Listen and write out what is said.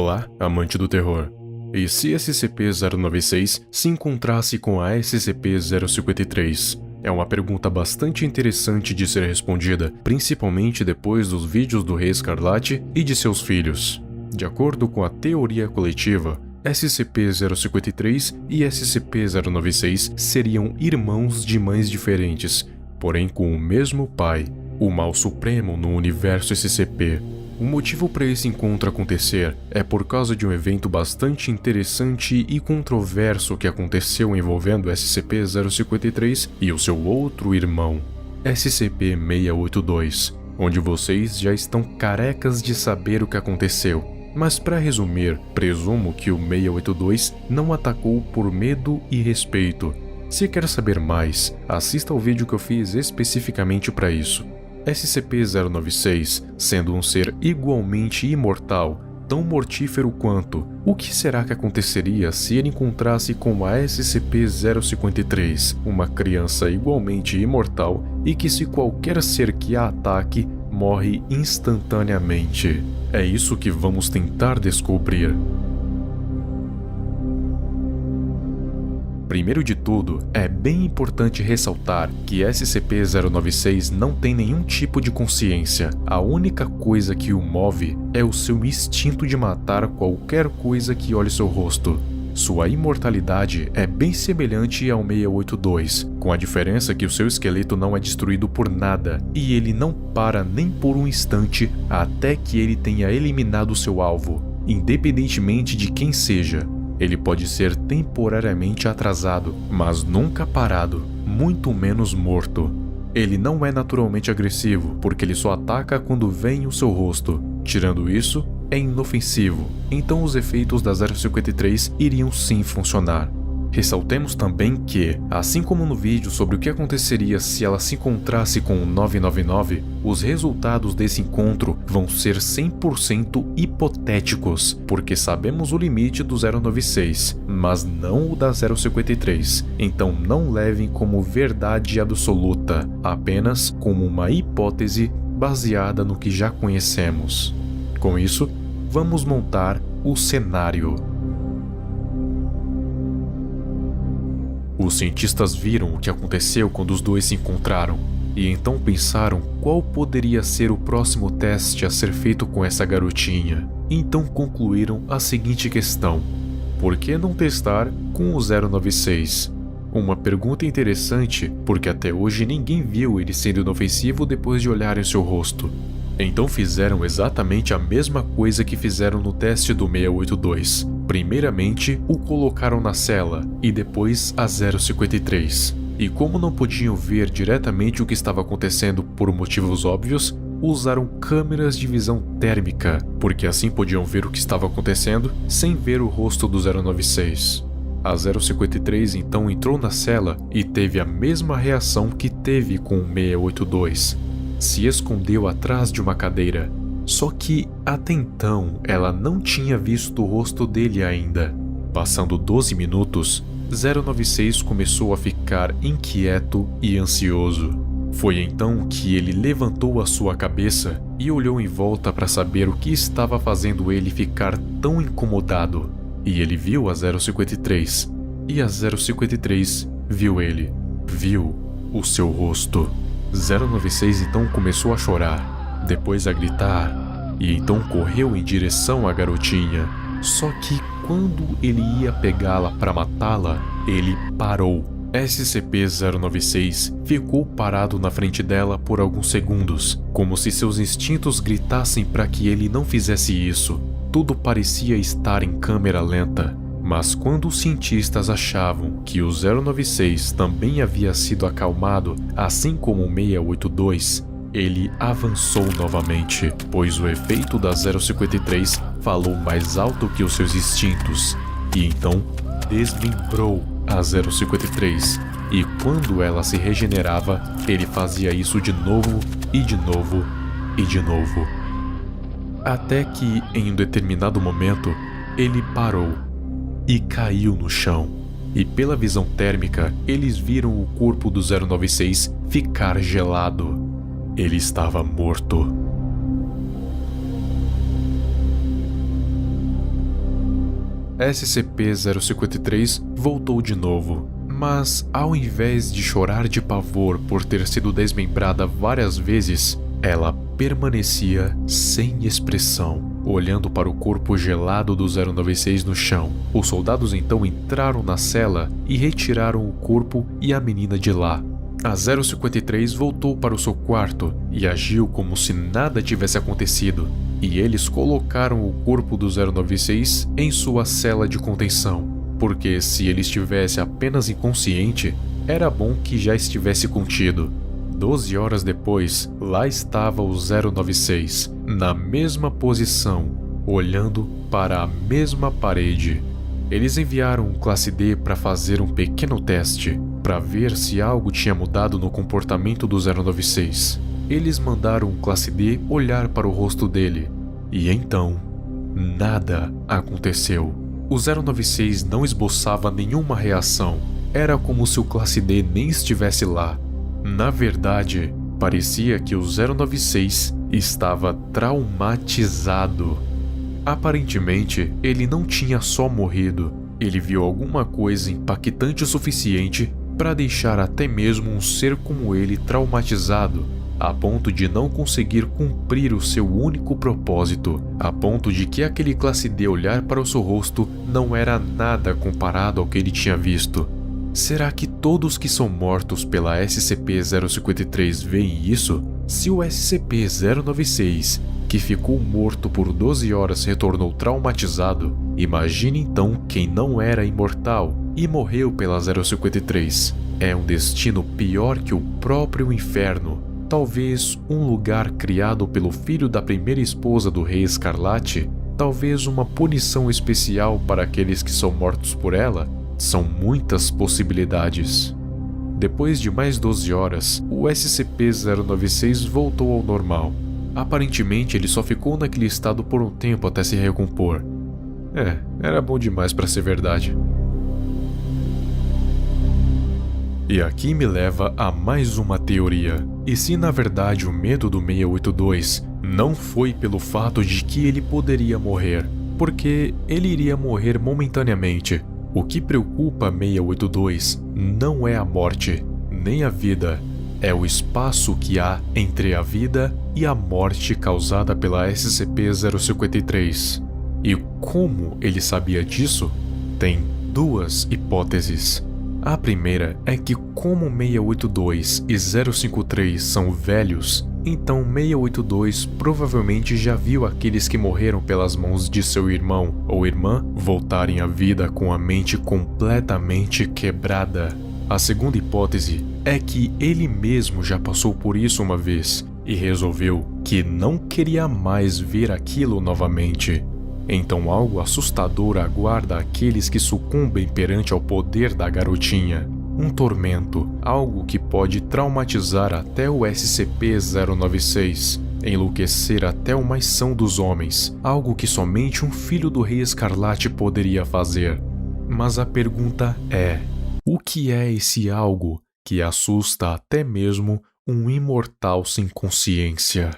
Olá, amante do terror. E se SCP-096 se encontrasse com a SCP-053? É uma pergunta bastante interessante de ser respondida, principalmente depois dos vídeos do Rei Escarlate e de seus filhos. De acordo com a teoria coletiva, SCP-053 e SCP-096 seriam irmãos de mães diferentes, porém com o mesmo pai, o mal supremo no universo SCP. O motivo para esse encontro acontecer é por causa de um evento bastante interessante e controverso que aconteceu envolvendo SCP-053 e o seu outro irmão, SCP-682, onde vocês já estão carecas de saber o que aconteceu. Mas para resumir, presumo que o 682 não atacou por medo e respeito. Se quer saber mais, assista ao vídeo que eu fiz especificamente para isso. SCP-096, sendo um ser igualmente imortal, tão mortífero quanto, o que será que aconteceria se ele encontrasse com a SCP-053, uma criança igualmente imortal e que, se qualquer ser que a ataque, morre instantaneamente? É isso que vamos tentar descobrir. Primeiro de tudo, é bem importante ressaltar que SCP-096 não tem nenhum tipo de consciência. A única coisa que o move é o seu instinto de matar qualquer coisa que olhe seu rosto. Sua imortalidade é bem semelhante ao 682, com a diferença que o seu esqueleto não é destruído por nada e ele não para nem por um instante até que ele tenha eliminado seu alvo, independentemente de quem seja. Ele pode ser temporariamente atrasado, mas nunca parado, muito menos morto. Ele não é naturalmente agressivo, porque ele só ataca quando vê em o seu rosto. Tirando isso, é inofensivo, então os efeitos da 053 iriam sim funcionar. Ressaltemos também que, assim como no vídeo sobre o que aconteceria se ela se encontrasse com o 999, os resultados desse encontro vão ser 100% hipotéticos, porque sabemos o limite do 096, mas não o da 053, então não levem como verdade absoluta, apenas como uma hipótese baseada no que já conhecemos. Com isso, vamos montar o cenário. Os cientistas viram o que aconteceu quando os dois se encontraram, e então pensaram qual poderia ser o próximo teste a ser feito com essa garotinha. Então concluíram a seguinte questão: por que não testar com o 096? Uma pergunta interessante, porque até hoje ninguém viu ele sendo inofensivo depois de olhar em seu rosto. Então fizeram exatamente a mesma coisa que fizeram no teste do 682. Primeiramente, o colocaram na cela, e depois a 053. E como não podiam ver diretamente o que estava acontecendo por motivos óbvios, usaram câmeras de visão térmica, porque assim podiam ver o que estava acontecendo sem ver o rosto do 096. A 053 então entrou na cela e teve a mesma reação que teve com o 682. Se escondeu atrás de uma cadeira. Só que, até então, ela não tinha visto o rosto dele ainda. Passando 12 minutos, 096 começou a ficar inquieto e ansioso. Foi então que ele levantou a sua cabeça e olhou em volta para saber o que estava fazendo ele ficar tão incomodado. E ele viu a 053. E a 053 viu ele. Viu o seu rosto. 096 então começou a chorar, depois a gritar, e então correu em direção à garotinha. Só que quando ele ia pegá-la para matá-la, ele parou. SCP-096 ficou parado na frente dela por alguns segundos, como se seus instintos gritassem para que ele não fizesse isso. Tudo parecia estar em câmera lenta. Mas quando os cientistas achavam que o 096 também havia sido acalmado, assim como o 682, ele avançou novamente, pois o efeito da 053 falou mais alto que os seus instintos, e então desmembrou a 053, e quando ela se regenerava, ele fazia isso de novo, e de novo, e de novo. Até que, em um determinado momento, ele parou e caiu no chão, e pela visão térmica, eles viram o corpo do 096 ficar gelado. Ele estava morto. SCP-053 voltou de novo, mas ao invés de chorar de pavor por ter sido desmembrada várias vezes, ela permanecia sem expressão, olhando para o corpo gelado do 096 no chão. Os soldados então entraram na cela e retiraram o corpo e a menina de lá. A 053 voltou para o seu quarto e agiu como se nada tivesse acontecido, e eles colocaram o corpo do 096 em sua cela de contenção, porque se ele estivesse apenas inconsciente, era bom que já estivesse contido. 12 horas depois, lá estava o 096, na mesma posição, olhando para a mesma parede. Eles enviaram um Classe D para fazer um pequeno teste, para ver se algo tinha mudado no comportamento do 096. Eles mandaram um Classe D olhar para o rosto dele, e então, nada aconteceu. O 096 não esboçava nenhuma reação, era como se o Classe D nem estivesse lá. Na verdade, parecia que o 096 estava traumatizado. Aparentemente, ele não tinha só morrido, ele viu alguma coisa impactante o suficiente para deixar até mesmo um ser como ele traumatizado, a ponto de não conseguir cumprir o seu único propósito, a ponto de que aquele Classe D olhar para o seu rosto não era nada comparado ao que ele tinha visto. Será que todos que são mortos pela SCP-053 veem isso? Se o SCP-096, que ficou morto por 12 horas, retornou traumatizado, imagine então quem não era imortal e morreu pela 053. É um destino pior que o próprio inferno. Talvez um lugar criado pelo filho da primeira esposa do Rei Escarlate? Talvez uma punição especial para aqueles que são mortos por ela? São muitas possibilidades. Depois de mais 12 horas, o SCP-096 voltou ao normal. Aparentemente, ele só ficou naquele estado por um tempo até se recompor. Era bom demais para ser verdade. E aqui me leva a mais uma teoria. E se na verdade o medo do 682 não foi pelo fato de que ele poderia morrer, porque ele iria morrer momentaneamente. O que preocupa 682 não é a morte, nem a vida. É o espaço que há entre a vida e a morte causada pela SCP-053. E como ele sabia disso? Tem duas hipóteses. A primeira é que como 682 e 053 são velhos, então 682 provavelmente já viu aqueles que morreram pelas mãos de seu irmão ou irmã voltarem à vida com a mente completamente quebrada. A segunda hipótese é que ele mesmo já passou por isso uma vez e resolveu que não queria mais ver aquilo novamente. Então algo assustador aguarda aqueles que sucumbem perante ao poder da garotinha. Um tormento, algo que pode traumatizar até o SCP-096, enlouquecer até o mais são dos homens, algo que somente um filho do Rei Escarlate poderia fazer. Mas a pergunta é: o que é esse algo que assusta até mesmo um imortal sem consciência?